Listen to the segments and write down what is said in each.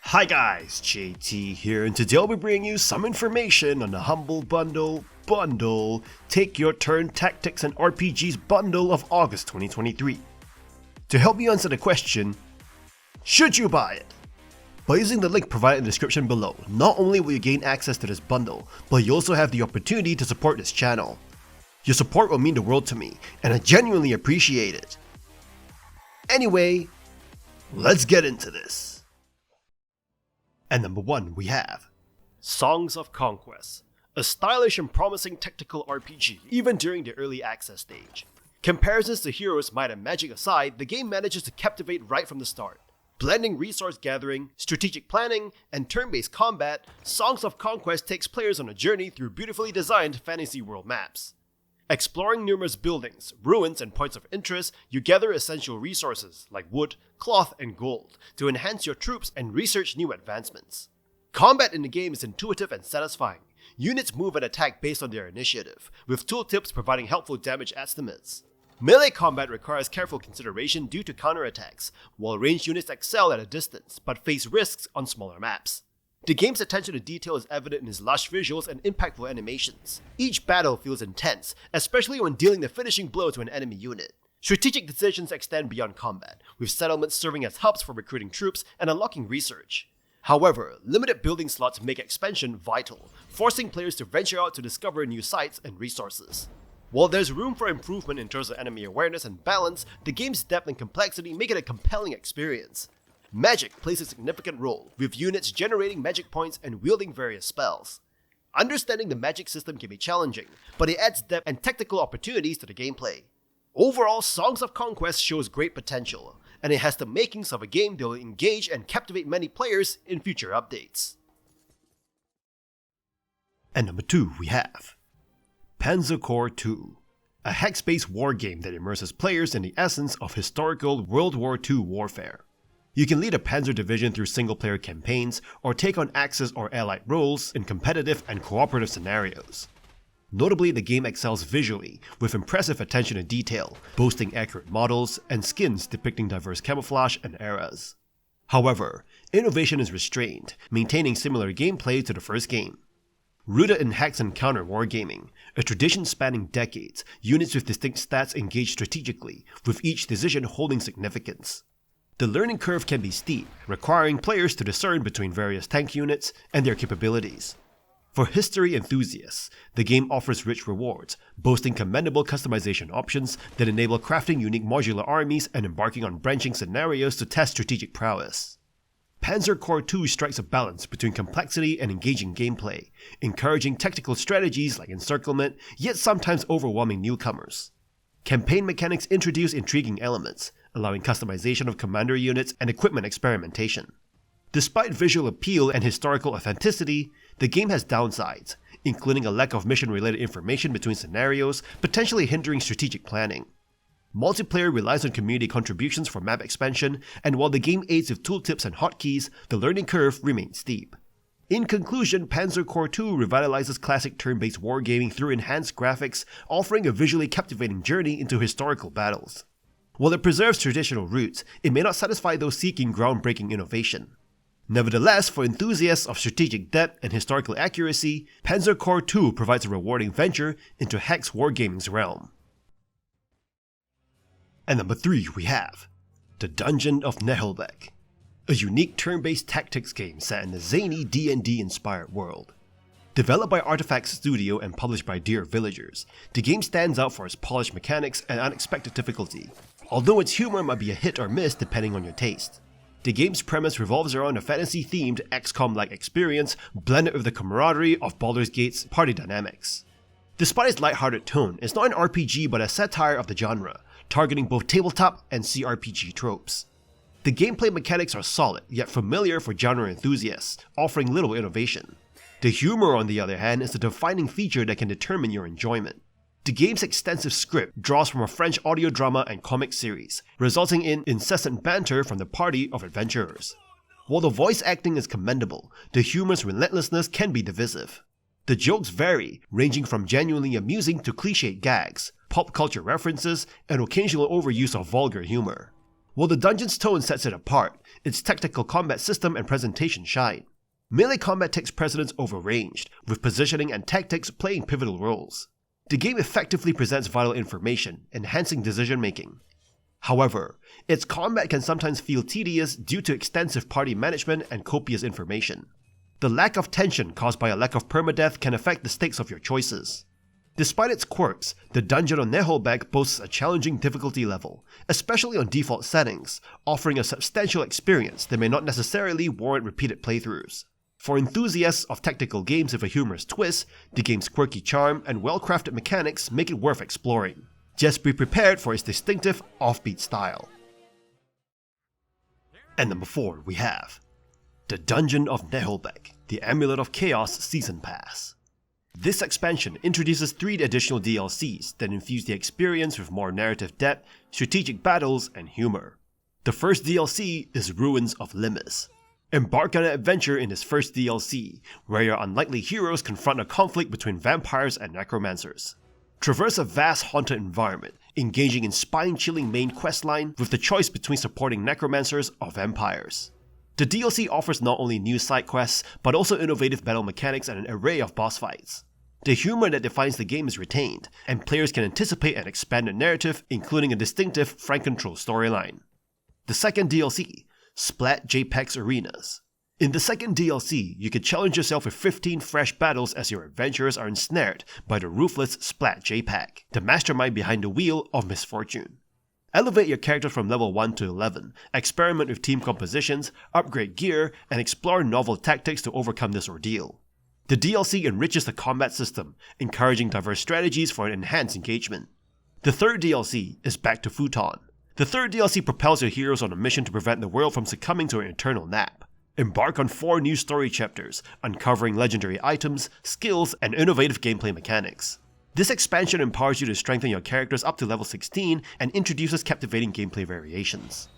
Hi guys, JT here, and today I'll be bringing you some information on the Humble Bundle Take Your Turn Tactics and RPGs Bundle of August 2023. To help you answer the question, should you buy it? By using the link provided in the description below, not only will you gain access to this bundle, but you also have the opportunity to support this channel. Your support will mean the world to me, and I genuinely appreciate it. Anyway, let's get into this. And number 1 we have Songs of Conquest, a stylish and promising tactical RPG even during the early access stage. Comparisons to Heroes, Might and Magic aside, the game manages to captivate right from the start. Blending resource gathering, strategic planning, and turn-based combat, Songs of Conquest takes players on a journey through beautifully designed fantasy world maps. Exploring numerous buildings, ruins, and points of interest, you gather essential resources like wood, cloth, and gold to enhance your troops and research new advancements. Combat in the game is intuitive and satisfying. Units move and attack based on their initiative, with tooltips providing helpful damage estimates. Melee combat requires careful consideration due to counterattacks, while ranged units excel at a distance but face risks on smaller maps. The game's attention to detail is evident in its lush visuals and impactful animations. Each battle feels intense, especially when dealing the finishing blow to an enemy unit. Strategic decisions extend beyond combat, with settlements serving as hubs for recruiting troops and unlocking research. However, limited building slots make expansion vital, forcing players to venture out to discover new sites and resources. While there's room for improvement in terms of enemy awareness and balance, the game's depth and complexity make it a compelling experience. Magic plays a significant role, with units generating magic points and wielding various spells. Understanding the magic system can be challenging, but it adds depth and tactical opportunities to the gameplay. Overall, Songs of Conquest shows great potential, and it has the makings of a game that will engage and captivate many players in future updates. And number 2 we have Panzer Corps 2, a hex-based war game that immerses players in the essence of historical World War II warfare. You can lead a Panzer division through single-player campaigns or take on Axis or Allied roles in competitive and cooperative scenarios. Notably, the game excels visually, with impressive attention to detail, boasting accurate models and skins depicting diverse camouflage and eras. However, innovation is restrained, maintaining similar gameplay to the first game. Rooted in hex and counter wargaming, a tradition spanning decades, units with distinct stats engage strategically, with each decision holding significance. The learning curve can be steep, requiring players to discern between various tank units and their capabilities. For history enthusiasts, the game offers rich rewards, boasting commendable customization options that enable crafting unique modular armies and embarking on branching scenarios to test strategic prowess. Panzer Corps 2 strikes a balance between complexity and engaging gameplay, encouraging tactical strategies like encirclement, yet sometimes overwhelming newcomers. Campaign mechanics introduce intriguing elements, allowing customization of commander units and equipment experimentation. Despite visual appeal and historical authenticity, the game has downsides, including a lack of mission-related information between scenarios, potentially hindering strategic planning. Multiplayer relies on community contributions for map expansion, and while the game aids with tooltips and hotkeys, the learning curve remains steep. In conclusion, Panzer Corps 2 revitalizes classic turn-based wargaming through enhanced graphics, offering a visually captivating journey into historical battles. While it preserves traditional roots, it may not satisfy those seeking groundbreaking innovation. Nevertheless, for enthusiasts of strategic depth and historical accuracy, Panzer Corps 2 provides a rewarding venture into hex wargaming's realm. And number 3 we have The Dungeon of Naheulbeuk, a unique turn-based tactics game set in a zany D&D inspired world. Developed by Artifact Studio and published by Dear Villagers, the game stands out for its polished mechanics and unexpected difficulty, although its humor might be a hit or miss depending on your taste. The game's premise revolves around a fantasy-themed XCOM-like experience blended with the camaraderie of Baldur's Gate's party dynamics. Despite its lighthearted tone, it's not an RPG but a satire of the genre, targeting both tabletop and CRPG tropes. The gameplay mechanics are solid, yet familiar for genre enthusiasts, offering little innovation. The humor, on the other hand, is the defining feature that can determine your enjoyment. The game's extensive script draws from a French audio drama and comic series, resulting in incessant banter from the party of adventurers. While the voice acting is commendable, the humor's relentlessness can be divisive. The jokes vary, ranging from genuinely amusing to cliched gags, pop culture references, and occasional overuse of vulgar humor. While the dungeon's tone sets it apart, its tactical combat system and presentation shine. Melee combat takes precedence over ranged, with positioning and tactics playing pivotal roles. The game effectively presents vital information, enhancing decision-making. However, its combat can sometimes feel tedious due to extensive party management and copious information. The lack of tension caused by a lack of permadeath can affect the stakes of your choices. Despite its quirks, the dungeon on Naheulbeuk boasts a challenging difficulty level, especially on default settings, offering a substantial experience that may not necessarily warrant repeated playthroughs. For enthusiasts of tactical games with a humorous twist, the game's quirky charm and well-crafted mechanics make it worth exploring. Just be prepared for its distinctive, offbeat style. And number 4 we have The Dungeon of Naheulbeuk, the Amulet of Chaos Season Pass. This expansion introduces 3 additional DLCs that infuse the experience with more narrative depth, strategic battles, and humor. The first DLC is Ruins of Limis. Embark on an adventure in this first DLC, where your unlikely heroes confront a conflict between vampires and necromancers. Traverse a vast haunted environment, engaging in spine-chilling main questline with the choice between supporting necromancers or vampires. The DLC offers not only new side quests, but also innovative battle mechanics and an array of boss fights. The humor that defines the game is retained, and players can anticipate an expanded narrative, including a distinctive Frank-control storyline. The second DLC, Splat JPEG's Arenas. In the second DLC, you can challenge yourself with 15 fresh battles as your adventurers are ensnared by the ruthless Splat JPEG, the mastermind behind the Wheel of Misfortune. Elevate your character from level 1 to 11, experiment with team compositions, upgrade gear, and explore novel tactics to overcome this ordeal. The DLC enriches the combat system, encouraging diverse strategies for an enhanced engagement. The third DLC is Back to Futon. The third DLC propels your heroes on a mission to prevent the world from succumbing to an eternal nap. Embark on 4 new story chapters, uncovering legendary items, skills, and innovative gameplay mechanics. This expansion empowers you to strengthen your characters up to level 16 and introduces captivating gameplay variations.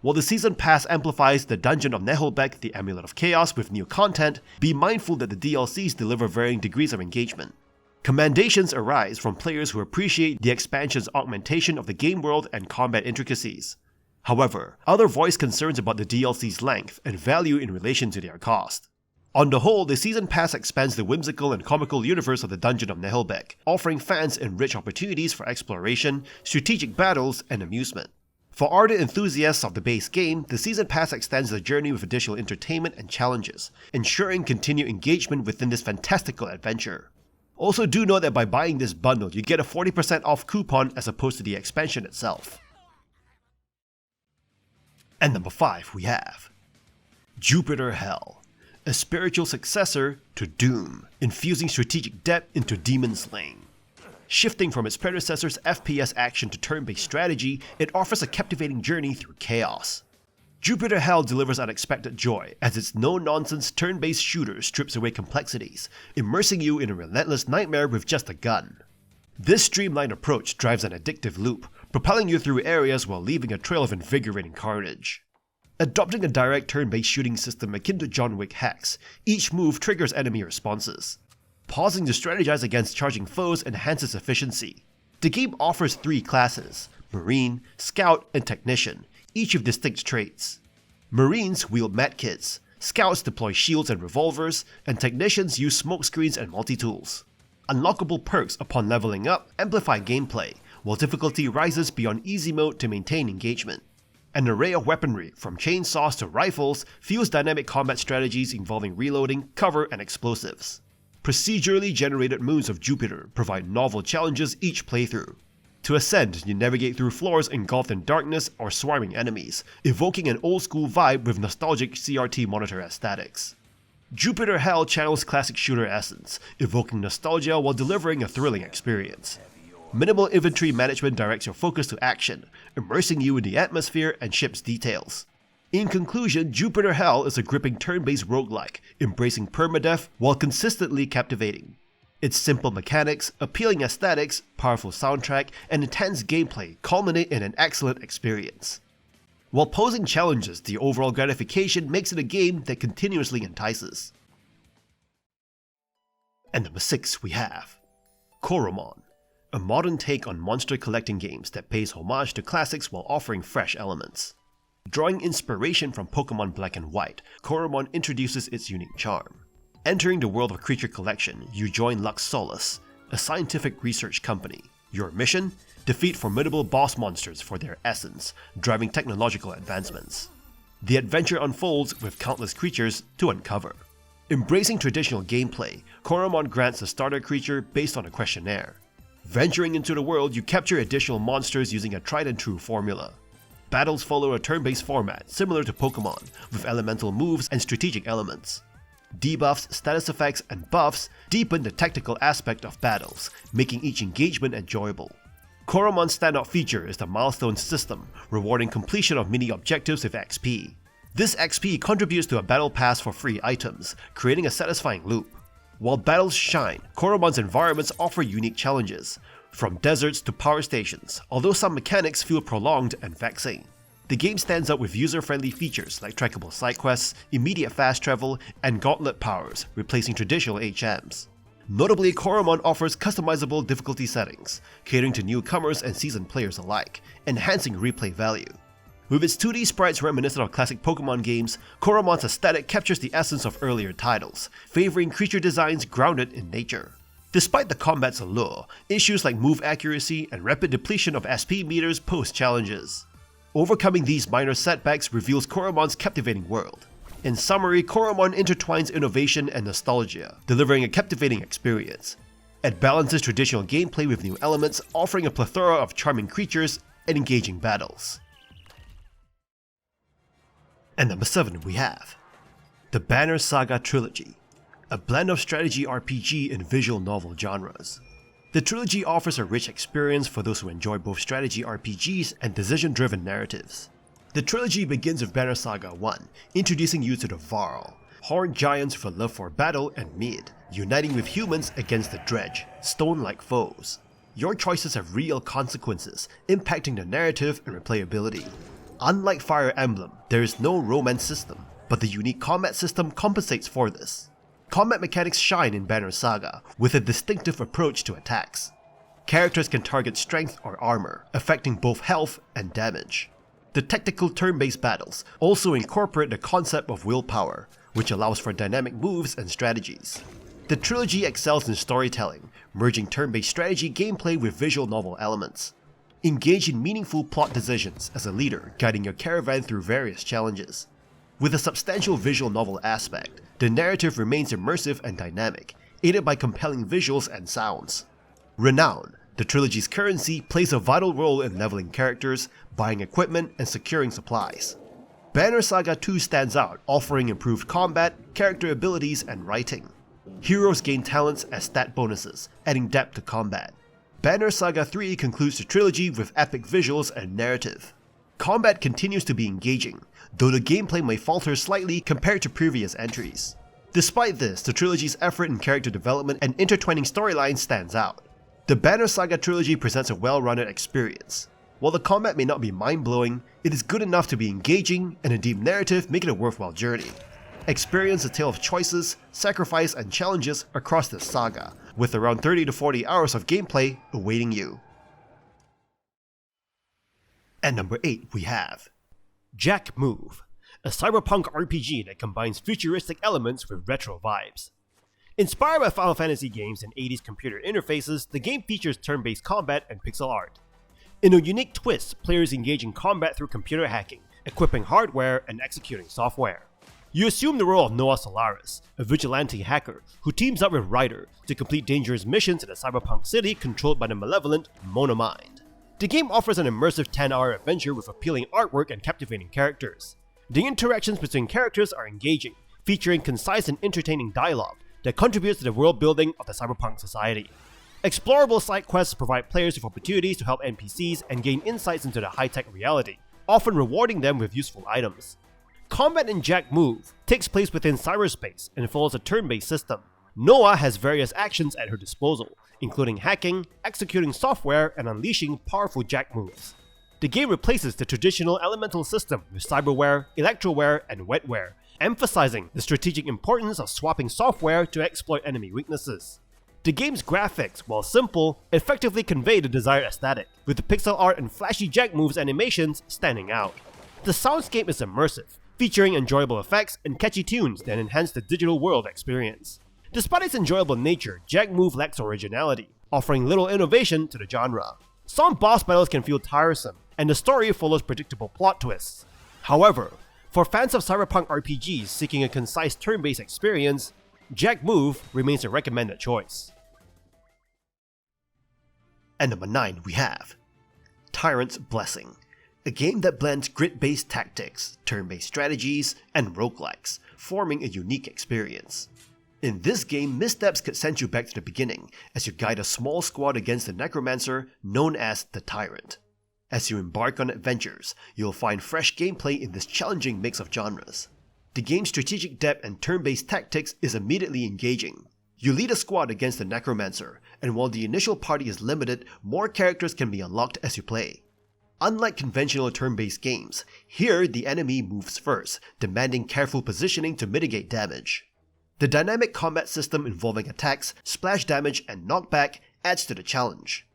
While the Season Pass amplifies the Dungeon of Naheulbeuk, the Amulet of Chaos, with new content, be mindful that the DLCs deliver varying degrees of engagement. Commendations arise from players who appreciate the expansion's augmentation of the game world and combat intricacies. However, others voice concerns about the DLC's length and value in relation to their cost. On the whole, the Season Pass expands the whimsical and comical universe of the Dungeon of Naheulbeuk, offering fans enriched opportunities for exploration, strategic battles, and amusement. For ardent enthusiasts of the base game, the Season Pass extends the journey with additional entertainment and challenges, ensuring continued engagement within this fantastical adventure. Also do note that by buying this bundle, you get a 40% off coupon as opposed to the expansion itself. And number 5 we have Jupiter Hell, a spiritual successor to Doom, infusing strategic depth into demon slaying. Shifting from its predecessor's FPS action to turn-based strategy, it offers a captivating journey through chaos. Jupiter Hell delivers unexpected joy as its no-nonsense turn-based shooter strips away complexities, immersing you in a relentless nightmare with just a gun. This streamlined approach drives an addictive loop, propelling you through areas while leaving a trail of invigorating carnage. Adopting a direct turn-based shooting system akin to John Wick hacks, each move triggers enemy responses. Pausing to strategize against charging foes enhances efficiency. The game offers 3 classes, Marine, Scout, and Technician, each with distinct traits. Marines wield medkits, Scouts deploy shields and revolvers, and Technicians use smoke screens and multi-tools. Unlockable perks upon leveling up amplify gameplay, while difficulty rises beyond easy mode to maintain engagement. An array of weaponry, from chainsaws to rifles, fuels dynamic combat strategies involving reloading, cover, and explosives. Procedurally generated moons of Jupiter provide novel challenges each playthrough. To ascend, you navigate through floors engulfed in darkness or swarming enemies, evoking an old-school vibe with nostalgic CRT monitor aesthetics. Jupiter Hell channels classic shooter essence, evoking nostalgia while delivering a thrilling experience. Minimal inventory management directs your focus to action, immersing you in the atmosphere and ship's details. In conclusion, Jupiter Hell is a gripping turn-based roguelike, embracing permadeath while consistently captivating. Its simple mechanics, appealing aesthetics, powerful soundtrack, and intense gameplay culminate in an excellent experience. While posing challenges, the overall gratification makes it a game that continuously entices. And number 6 we have Coromon, a modern take on monster collecting games that pays homage to classics while offering fresh elements. Drawing inspiration from Pokemon Black and White, Coromon introduces its unique charm. Entering the world of Creature Collection, you join Lux Solus, a scientific research company. Your mission? Defeat formidable boss monsters for their essence, driving technological advancements. The adventure unfolds with countless creatures to uncover. Embracing traditional gameplay, Coromon grants a starter creature based on a questionnaire. Venturing into the world, you capture additional monsters using a tried-and-true formula. Battles follow a turn-based format similar to Pokemon, with elemental moves and strategic elements. Debuffs, status effects, and buffs deepen the tactical aspect of battles, making each engagement enjoyable. Coromon's standout feature is the milestone system, rewarding completion of mini objectives with XP. This XP contributes to a battle pass for free items, creating a satisfying loop. While battles shine, Coromon's environments offer unique challenges, from deserts to power stations, although some mechanics feel prolonged and vexing. The game stands out with user-friendly features like trackable side quests, immediate fast travel, and gauntlet powers, replacing traditional HMs. Notably, Coromon offers customizable difficulty settings, catering to newcomers and seasoned players alike, enhancing replay value. With its 2D sprites reminiscent of classic Pokemon games, Coromon's aesthetic captures the essence of earlier titles, favoring creature designs grounded in nature. Despite the combat's allure, issues like move accuracy and rapid depletion of SP meters pose challenges. Overcoming these minor setbacks reveals Coromon's captivating world. In summary, Coromon intertwines innovation and nostalgia, delivering a captivating experience. It balances traditional gameplay with new elements, offering a plethora of charming creatures and engaging battles. And number 7 we have the Banner Saga Trilogy, a blend of strategy RPG and visual novel genres. The trilogy offers a rich experience for those who enjoy both strategy RPGs and decision-driven narratives. The trilogy begins with Banner Saga 1, introducing you to the Varl, horned giants with a love for battle and mead, uniting with humans against the Dredge, stone-like foes. Your choices have real consequences, impacting the narrative and replayability. Unlike Fire Emblem, there is no romance system, but the unique combat system compensates for this. Combat mechanics shine in Banner Saga, with a distinctive approach to attacks. Characters can target strength or armor, affecting both health and damage. The tactical turn-based battles also incorporate the concept of willpower, which allows for dynamic moves and strategies. The trilogy excels in storytelling, merging turn-based strategy gameplay with visual novel elements. Engage in meaningful plot decisions as a leader, guiding your caravan through various challenges. With a substantial visual novel aspect, the narrative remains immersive and dynamic, aided by compelling visuals and sounds. Renown, the trilogy's currency, plays a vital role in leveling characters, buying equipment, and securing supplies. Banner Saga 2 stands out, offering improved combat, character abilities, and writing. Heroes gain talents as stat bonuses, adding depth to combat. Banner Saga 3 concludes the trilogy with epic visuals and narrative. Combat continues to be engaging, though the gameplay may falter slightly compared to previous entries. Despite this, the trilogy's effort in character development and intertwining storylines stands out. The Banner Saga trilogy presents a well-rounded experience. While the combat may not be mind-blowing, it is good enough to be engaging, and a deep narrative make it a worthwhile journey. Experience a tale of choices, sacrifice, and challenges across this saga, with around 30 to 40 hours of gameplay awaiting you. At number 8 we have Jack Move, a cyberpunk RPG that combines futuristic elements with retro vibes. Inspired by Final Fantasy games and 80s computer interfaces, the game features turn-based combat and pixel art. In a unique twist, players engage in combat through computer hacking, equipping hardware, and executing software. You assume the role of Noah Solaris, a vigilante hacker who teams up with Ryder to complete dangerous missions in a cyberpunk city controlled by the malevolent Monomind. The game offers an immersive 10-hour adventure with appealing artwork and captivating characters. The interactions between characters are engaging, featuring concise and entertaining dialogue that contributes to the world building of the cyberpunk society. Explorable side quests provide players with opportunities to help NPCs and gain insights into the high-tech reality, often rewarding them with useful items. Combat in Jack Move takes place within cyberspace and follows a turn-based system. Noah has various actions at her disposal, including hacking, executing software, and unleashing powerful Jack moves. The game replaces the traditional elemental system with cyberware, electroware, and wetware, emphasizing the strategic importance of swapping software to exploit enemy weaknesses. The game's graphics, while simple, effectively convey the desired aesthetic, with the pixel art and flashy Jack moves animations standing out. The soundscape is immersive, featuring enjoyable effects and catchy tunes that enhance the digital world experience. Despite its enjoyable nature, Jack Move lacks originality, offering little innovation to the genre. Some boss battles can feel tiresome, and the story follows predictable plot twists. However, for fans of cyberpunk RPGs seeking a concise turn-based experience, Jack Move remains a recommended choice. At number 9 we have Tyrant's Blessing, a game that blends grid-based tactics, turn-based strategies, and roguelikes, forming a unique experience. In this game, missteps could send you back to the beginning as you guide a small squad against the necromancer known as the Tyrant. As you embark on adventures, you'll find fresh gameplay in this challenging mix of genres. The game's strategic depth and turn-based tactics is immediately engaging. You lead a squad against the necromancer, and while the initial party is limited, more characters can be unlocked as you play. Unlike conventional turn-based games, here the enemy moves first, demanding careful positioning to mitigate damage. The dynamic combat system involving attacks, splash damage, and knockback adds to the challenge.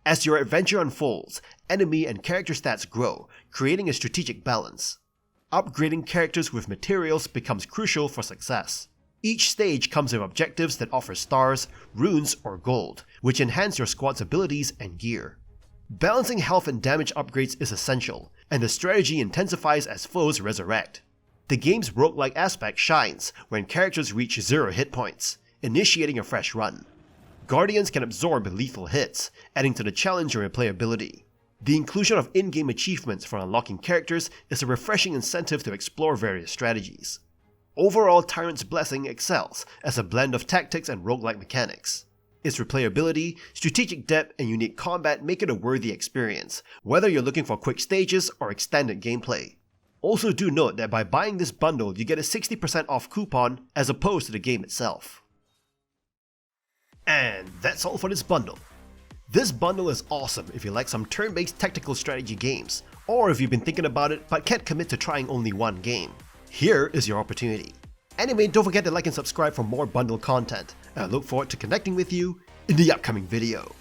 As your adventure unfolds, enemy and character stats grow, creating a strategic balance. Upgrading characters with materials becomes crucial for success. Each stage comes with objectives that offer stars, runes, or gold, which enhance your squad's abilities and gear. Balancing health and damage upgrades is essential, and the strategy intensifies as foes resurrect. The game's roguelike aspect shines when characters reach 0 hit points, initiating a fresh run. Guardians can absorb lethal hits, adding to the challenge and replayability. The inclusion of in-game achievements for unlocking characters is a refreshing incentive to explore various strategies. Overall, Tyrant's Blessing excels as a blend of tactics and roguelike mechanics. Its replayability, strategic depth, and unique combat make it a worthy experience, whether you're looking for quick stages or extended gameplay. Also do note that by buying this bundle, you get a 60% off coupon as opposed to the game itself. And that's all for this bundle. This bundle is awesome if you like some turn-based tactical strategy games, or if you've been thinking about it but can't commit to trying only one game. Here is your opportunity. Anyway, don't forget to like and subscribe for more bundle content, and I look forward to connecting with you in the upcoming video.